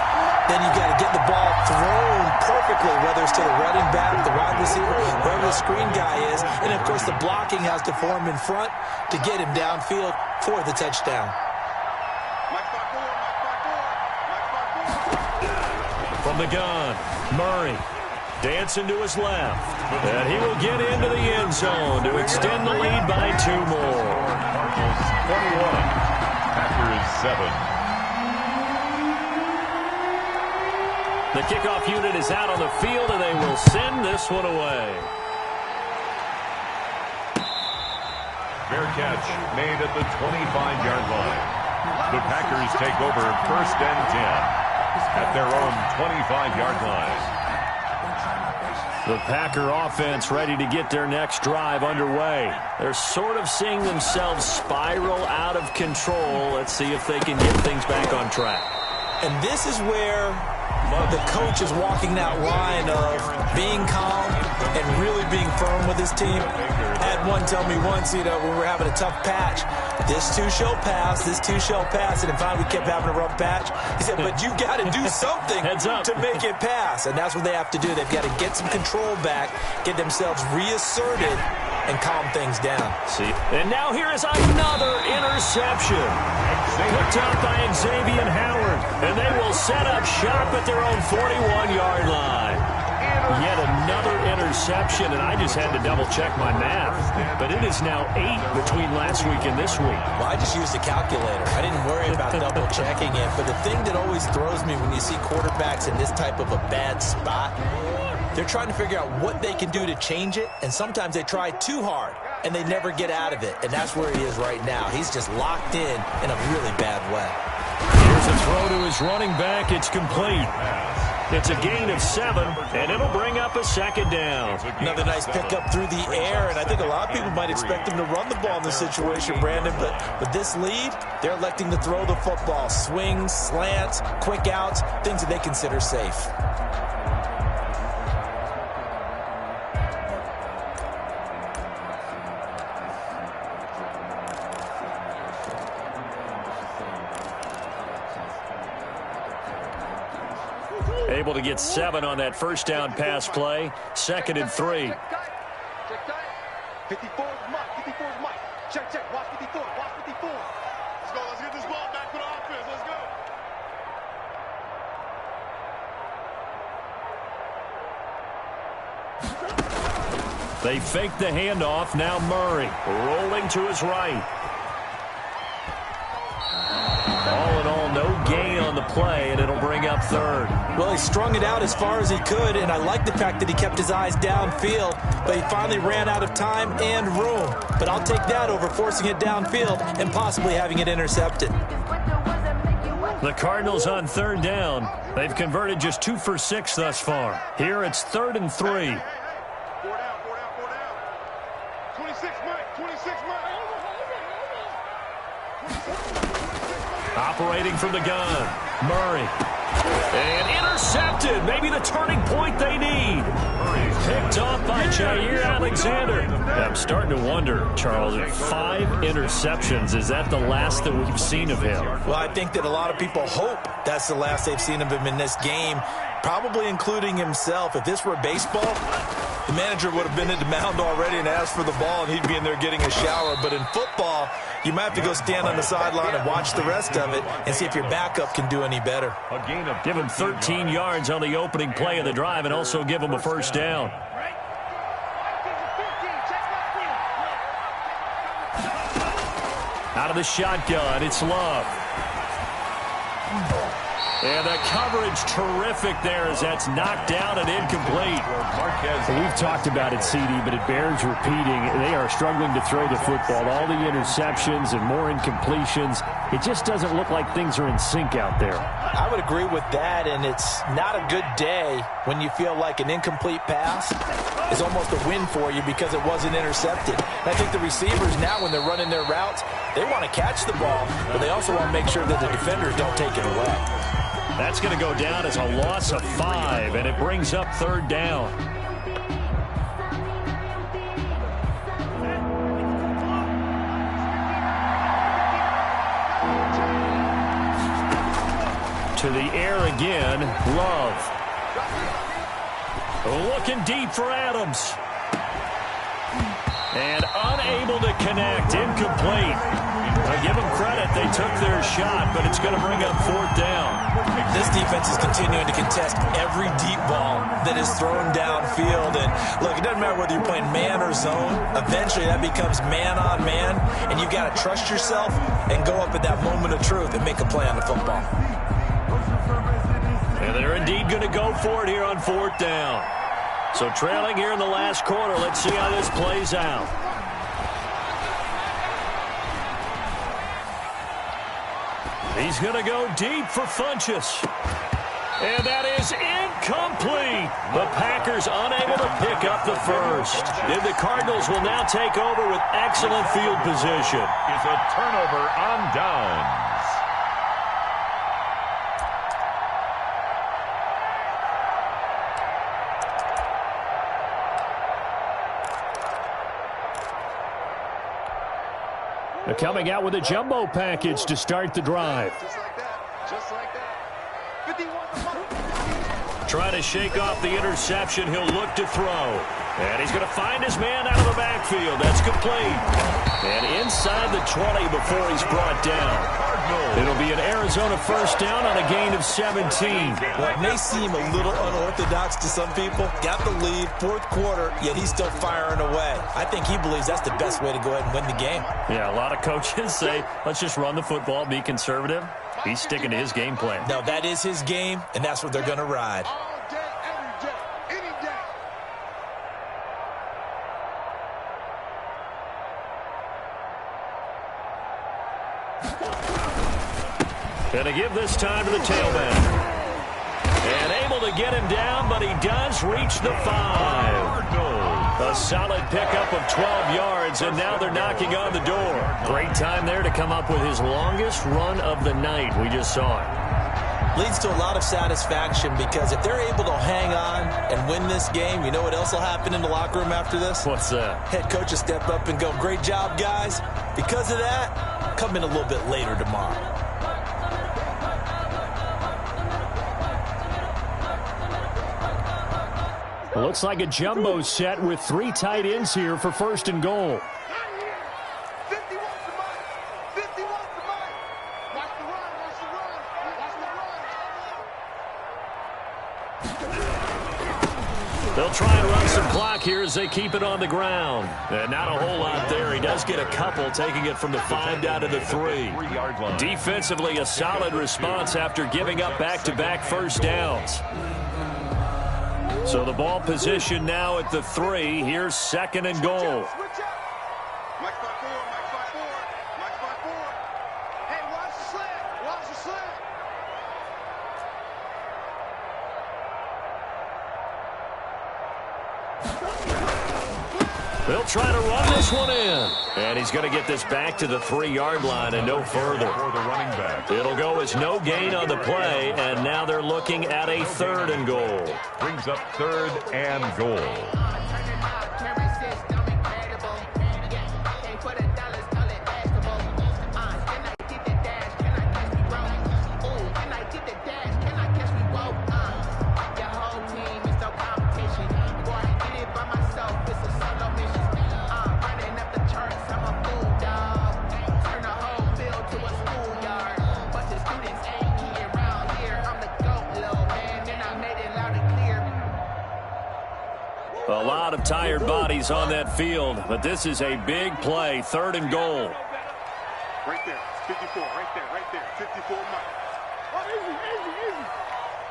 Speaker 5: Then you got to get the ball thrown perfectly, whether it's to the running back, the wide receiver, whoever the screen guy is. And, of course, the blocking has to form in front to get him downfield for the touchdown.
Speaker 2: From the gun, Murray dancing to his left. And he will get into the end zone to extend the lead by 2 more.
Speaker 3: Cardinals 21, Packers 7.
Speaker 2: The kickoff unit is out on the field, and they will send this one away.
Speaker 3: Fair catch made at the 25-yard line. The Packers take over 1st and 10 at their own 25-yard line.
Speaker 2: The Packer offense ready to get their next drive underway. They're sort of seeing themselves spiral out of control. Let's see if they can get things back on track.
Speaker 5: And this is where the coach is walking that line of being calm and really being firm with his team. I had one tell me once, when we were having a tough patch, this too shall pass, this too shall pass. And finally we kept having a rough patch. He said, but you got to do something to make it pass. And that's what they have to do. They've got to get some control back, get themselves reasserted, and calm things down.
Speaker 2: See, and now here is another interception. Picked up by Xavier Howard, and they will set up shop at their own 41-yard line. Yet another interception, and I just had to double-check my math. But it is now 8 between last week and this week.
Speaker 5: Well, I just used a calculator. I didn't worry about double-checking it. But the thing that always throws me when you see quarterbacks in this type of a bad spot, they're trying to figure out what they can do to change it, and sometimes they try too hard, and they never get out of it. And that's where he is right now. He's just locked in a really bad way.
Speaker 2: Here's a throw to his running back. It's complete. It's a gain of 7, and it'll bring up a 2nd down.
Speaker 5: Another nice pickup through the air, and I think a lot of people might expect him to run the ball in this situation, Brandon, but with this lead, they're electing to throw the football. Swings, slants, quick outs, things that they consider safe.
Speaker 2: Able to get 7 on that first down pass play. 2nd and 3.
Speaker 4: Check that. 54 is Mike. 54 is Mike. Check. Watch 54. Watch 54. Let's go. Let's get this ball back for the offense. Let's go.
Speaker 2: They fake the handoff. Now Murray rolling to his right. All in all, no gain on the play, and it'll bring up 3rd.
Speaker 5: Well, he strung it out as far as he could, and I like the fact that he kept his eyes downfield, but he finally ran out of time and room. But I'll take that over forcing it downfield and possibly having it intercepted.
Speaker 2: The Cardinals on 3rd down. They've converted just 2 for 6 thus far. Here it's 3rd and 3.
Speaker 4: 4 down. 26 Mike. 26 Mike.
Speaker 2: Operating from the gun, Murray. And intercepted. Maybe the turning point they need. Picked off by Jair Alexander. I'm starting to wonder, Charles, 5 interceptions. Is that the last that we've seen of him?
Speaker 5: Well, I think that a lot of people hope that's the last they've seen of him in this game, probably including himself. If this were baseball, the manager would have been at the mound already and asked for the ball, and he'd be in there getting a shower. But in football, you might have to go stand on the sideline and watch the rest of it and see if your backup can do any better.
Speaker 2: Give him 13 yards on the opening play of the drive and also give him a first down. Out of the shotgun, it's Love. And the coverage terrific there as that's knocked down and incomplete.
Speaker 6: We've talked about it, CD, but it bears repeating. They are struggling to throw the football. All the interceptions and more incompletions. It just doesn't look like things are in sync out there.
Speaker 5: I would agree with that, and it's not a good day when you feel like an incomplete pass is almost a win for you because it wasn't intercepted. And I think the receivers now, when they're running their routes, they want to catch the ball, but they also want to make sure that the defenders don't take it away.
Speaker 2: That's going to go down as a loss of 5, and it brings up 3rd down. To the air again, Love. Looking deep for Adams. And unable to connect, incomplete. I give them credit, they took their shot, but it's going to bring up 4th down.
Speaker 5: This defense is continuing to contest every deep ball that is thrown downfield. And look, it doesn't matter whether you're playing man or zone. Eventually that becomes man on man, and you've got to trust yourself and go up at that moment of truth and make a play on the football.
Speaker 2: And they're indeed going to go for it here on 4th down. So trailing here in the last quarter, let's see how this plays out. He's going to go deep for Funchess. And that is incomplete. The Packers unable to pick up the first. And the Cardinals will now take over with excellent field position.
Speaker 3: Is a turnover on downs.
Speaker 2: They're coming out with a jumbo package to start the drive.
Speaker 4: Just like that. Just like that. 51.
Speaker 2: Trying to shake off the interception. He'll look to throw. And he's going to find his man out of the backfield. That's complete. And inside the 20 before he's brought down. It'll be an Arizona first down on a gain of 17.
Speaker 5: Well, it may seem a little unorthodox to some people. Got the lead, fourth quarter, yet he's still firing away. I think he believes that's the best way to go ahead and win the game.
Speaker 2: Yeah, a lot of coaches say, let's just run the football, be conservative. He's sticking to his game plan.
Speaker 5: No, that is his game, and that's what they're going to ride.
Speaker 4: All day, every day, any day.
Speaker 2: Gonna give this time to the tailback. And able to get him down, but he does reach the 5. A solid pickup of 12 yards, and now they're knocking on the door. Great time there to come up with his longest run of the night. We just saw it.
Speaker 5: Leads to a lot of satisfaction because if they're able to hang on and win this game, you know what else will happen in the locker room after this?
Speaker 2: What's that?
Speaker 5: Head coach will step up and go, great job, guys. Because of that, come in a little bit later tomorrow.
Speaker 2: It looks like a jumbo set with 3 tight ends here for first and goal.
Speaker 4: 50 wants the money. 50 wants the money. Watch the run. Watch the run. Watch the run.
Speaker 2: They'll try and run some clock here as they keep it on the ground. And not a whole lot there. He does get a couple, taking it from the 5 down to the 3.
Speaker 3: 3-yard line.
Speaker 2: Defensively, a solid response after giving up back-to-back first downs. So the ball position now at the 3. Here's second and goal.
Speaker 4: Switch up. Mike 5-4. Mike 5-4. Mike 5-4. Hey, watch the slant. Watch the slant.
Speaker 2: They'll try to run this one in. And he's going to get this back to the 3-yard line and no further.
Speaker 3: For the running back.
Speaker 2: It'll go as no gain on the play, and now they're looking at a third and goal.
Speaker 3: Brings up 3rd and goal.
Speaker 2: A lot of tired bodies on that field, but this is a big play, 3rd and goal.
Speaker 4: Right there. 54. Right there. Right there. 54 Mike. Oh, easy, easy, easy.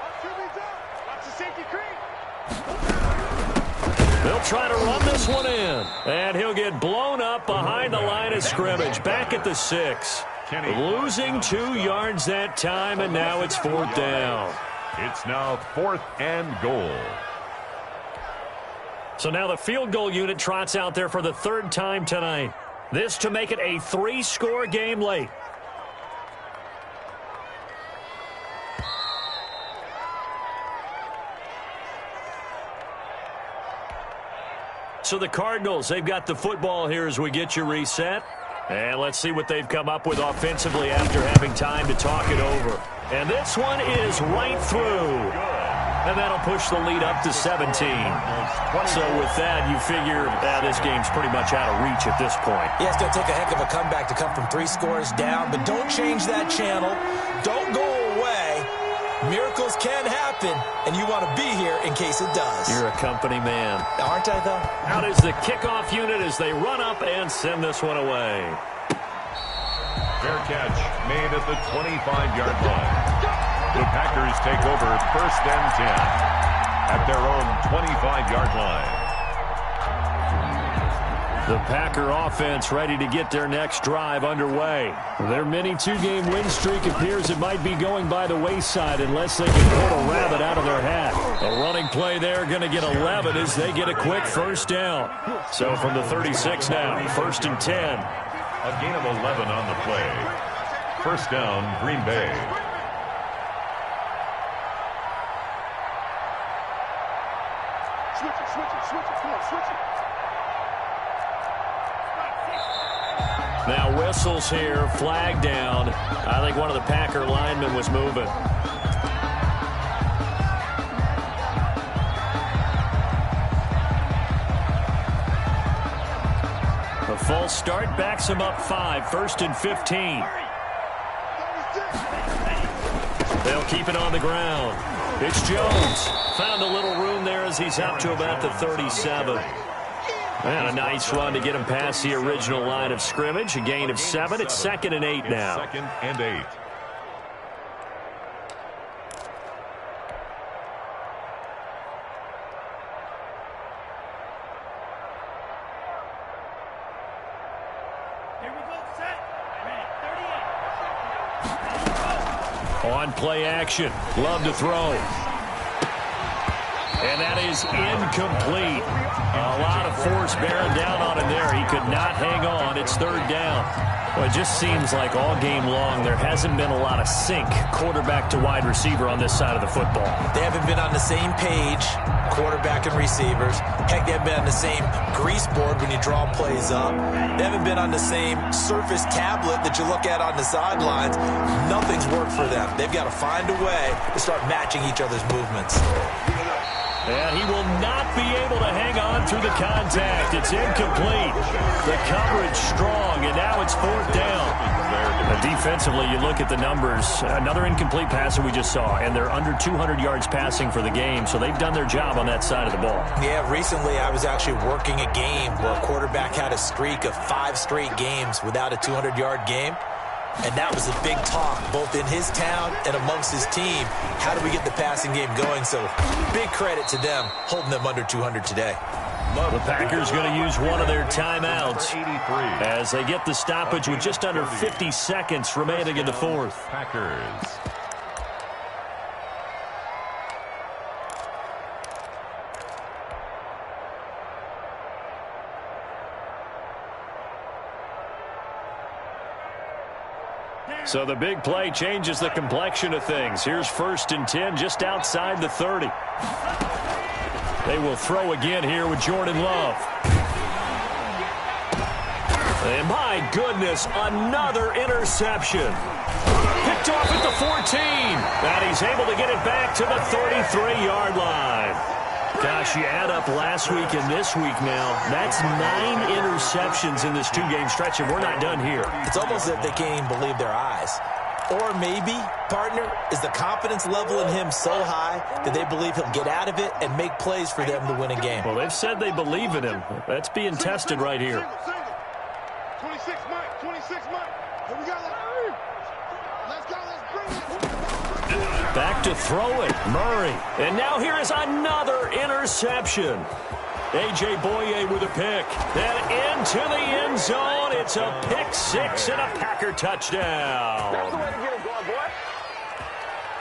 Speaker 4: Watch QB's up. Watch the safety creep.
Speaker 2: They'll try to run this one in, and he'll get blown up behind the line of scrimmage, back at the 6. Losing 2 yards that time, and now it's 4th down.
Speaker 3: It's now 4th and goal.
Speaker 2: So now the field goal unit trots out there for the 3rd time tonight. This to make it a 3-score game late. So the Cardinals, they've got the football here as we get you reset. And let's see what they've come up with offensively after having time to talk it over. And this one is right through. And that'll push the lead up to 17. So with that, you figure this game's pretty much out of reach at this point.
Speaker 5: Yeah, it's going to take a heck of a comeback to come from 3 scores down, but don't change that channel. Don't go away. Miracles can happen, and you want to be here in case it does.
Speaker 2: You're a company man.
Speaker 5: Aren't I, though?
Speaker 2: Out is the kickoff unit as they run up and send this one away.
Speaker 3: Fair catch made at the 25-yard line. The Packers take over 1st and 10 at their own 25-yard line.
Speaker 2: The Packer offense ready to get their next drive underway. Their mini two-game win streak appears it might be going by the wayside unless they can pull a rabbit out of their hat. A running play there going to get 11 as they get a quick first down. So from the 36 now, 1st and 10.
Speaker 3: A gain of 11 on the play. First down, Green Bay.
Speaker 4: Switch it. Come on, switch it.
Speaker 2: Now whistles here, flag down. I think one of the Packer linemen was moving. A false start backs him up 5, 1st and 15. They'll keep it on the ground. It's Jones. Found a little room there as he's up to about the 37. And a nice run to get him past the original line of scrimmage. A gain of 7. It's 2nd and 8 now.
Speaker 3: 2nd and 8.
Speaker 2: On play action. Love to throw. And that is incomplete. A lot of force bearing down on him there. He could not hang on. It's 3rd down. Well, it just seems like all game long there hasn't been a lot of sync quarterback to wide receiver on this side of the football.
Speaker 5: They haven't been on the same page, quarterback and receivers. Heck, they haven't been on the same grease board when you draw plays up. They haven't been on the same surface tablet that you look at on the sidelines. Nothing's worked for them. They've got to find a way to start matching each other's movements.
Speaker 2: And he will not be able to hang on through the contact. It's incomplete. The coverage strong, and now it's 4th down. Defensively, you look at the numbers. Another incomplete pass that we just saw, and they're under 200 yards passing for the game, so they've done their job on that side of the ball.
Speaker 5: Yeah, recently I was actually working a game where a quarterback had a streak of 5 straight games without a 200-yard game. And that was a big talk, both in his town and amongst his team. How do we get the passing game going? So big credit to them, holding them under 200 today.
Speaker 2: The Packers going to use one of their timeouts as they get the stoppage with just under 50 seconds remaining in the 4th.
Speaker 3: Packers.
Speaker 2: So the big play changes the complexion of things. Here's 1st and 10 just outside the 30. They will throw again here with Jordan Love. And my goodness, another interception. Picked off at the 14. And he's able to get it back to the 33-yard line. Gosh, you add up last week and this week now, that's 9 interceptions in this 2-game stretch, and we're not done here.
Speaker 5: It's almost as if they can't even believe their eyes. Or maybe, partner, is the confidence level in him so high that they believe he'll get out of it and make plays for them to win a game.
Speaker 2: Well, they've said they believe in him. That's being tested right here.
Speaker 4: 26 Mike. Here we go. Let's go. Let's bring it.
Speaker 2: Back to throw it, Murray. And now here is another interception. A.J. Boye with a pick. Then into the end zone. It's a pick 6 and a Packer touchdown.
Speaker 4: That's the way to get it going, boy.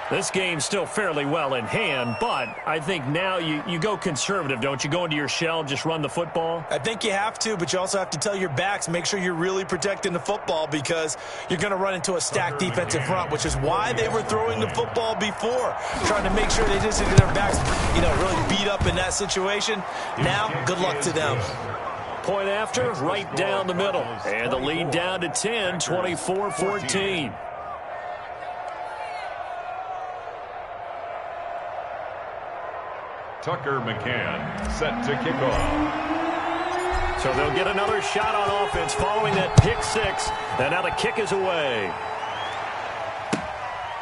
Speaker 2: This game's still fairly well in hand, but I think now you go conservative, don't you? Go into your shell, just run the football?
Speaker 5: I think you have to, but you also have to tell your backs, make sure you're really protecting the football because you're going to run into a stacked defensive front, which is why they were throwing the football before, trying to make sure they just get their backs, really beat up in that situation. Now, good luck to them.
Speaker 2: Point after, right down the middle. And the lead down to 10, 24-14.
Speaker 3: Tucker McCann set to kick off.
Speaker 2: So they'll get another shot on offense following that pick 6. And now the kick is away.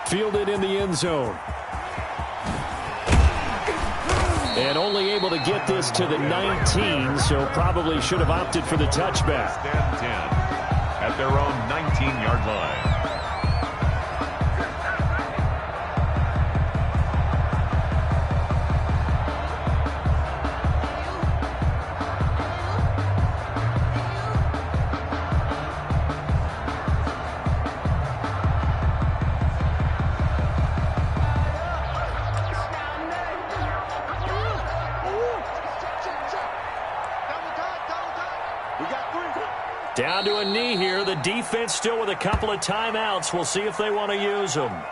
Speaker 2: Fielded in the end zone. And only able to get this to the 19, so probably should have opted for the touchback.
Speaker 3: Stand 10 at their own 19-yard line.
Speaker 2: Down to a knee here. The defense still with a couple of timeouts. We'll see if they want to use them.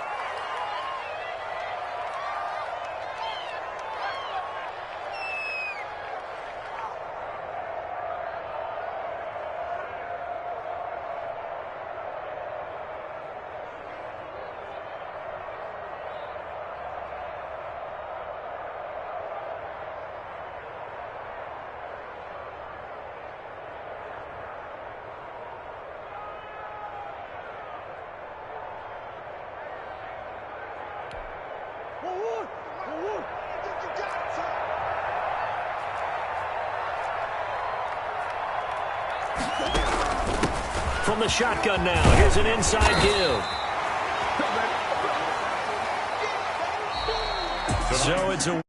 Speaker 2: From the shotgun now, here's an inside give. So it's a